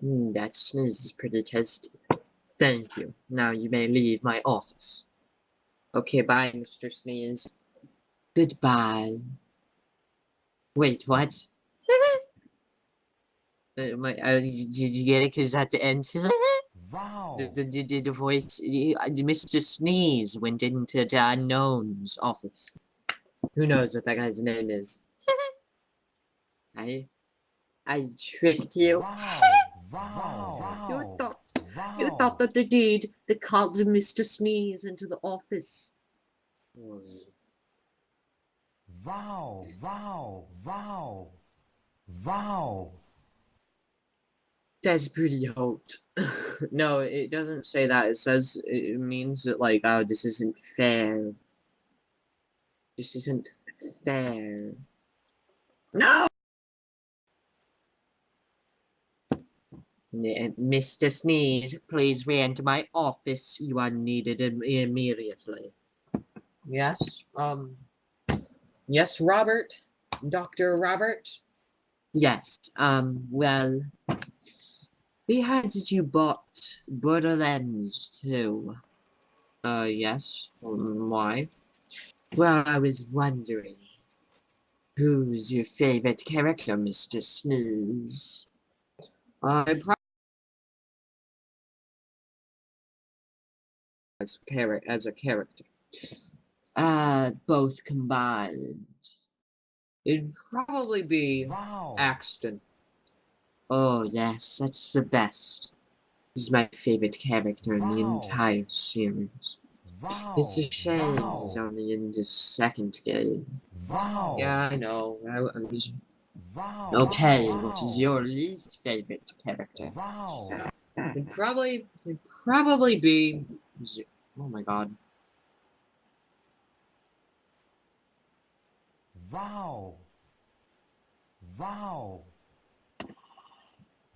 That sneeze is pretty tasty. Thank you. Now you may leave my office. Okay, bye, Mr. Sneeze. Goodbye. Wait, what? Did you get it? Because at the end, Wow. the voice, Mr. Sneeze went into the unknown's office. Who knows what that guy's name is? I tricked you. Wow. You thought that the deed that called Mr. Sneeze into the office was. Wow. That's pretty hot. No, it doesn't say that. It says it means that like, oh, this isn't fair. This isn't fair. No. Mr. Sneeze, please re-enter my office. You are needed immediately. Yes, yes, Robert? Dr. Robert? Yes, well, we heard that you bought Borderlands 2. Yes, why? Well, I was wondering, who's your favorite character, Mr. Sneeze? Probably as a character. Both combined. It'd probably be Axton. Oh, yes, that's the best. He's my favorite character in the entire series. It's a shame he's only in the second game. Yeah, I know. I'm just... Okay, what is your least favorite character? It'd probably be... Oh my god.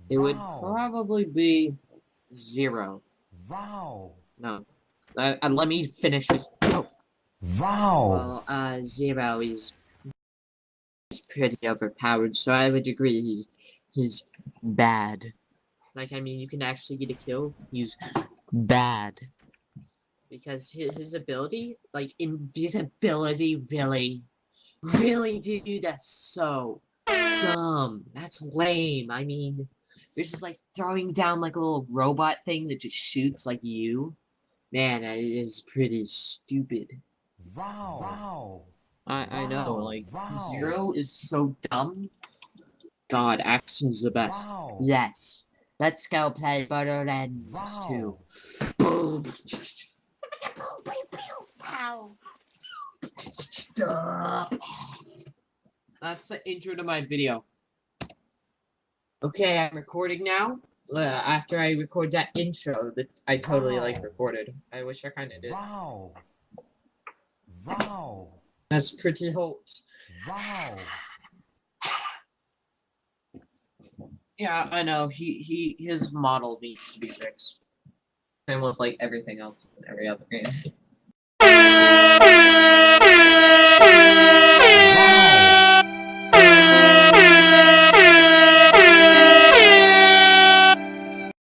It would probably be 0. No. Let me finish this. Oh. Well, 0 is pretty overpowered, so I would agree he's bad. Like, I mean, you can actually get a kill. He's bad. Because his ability, like, invisibility, really, dude, that's so dumb. That's lame. I mean, there's just, like, throwing down, like, a little robot thing that just shoots, like, you. Man, it is pretty stupid. I know, like, 0 is so dumb. God, Axton's the best. Yes. Let's go play Borderlands 2. Boom! That's the intro to my video. Okay, I'm recording now. After I record that intro that I totally recorded. I wish I kinda did. That's pretty hot. Yeah, I know. His model needs to be fixed. Same with like everything else in every other game.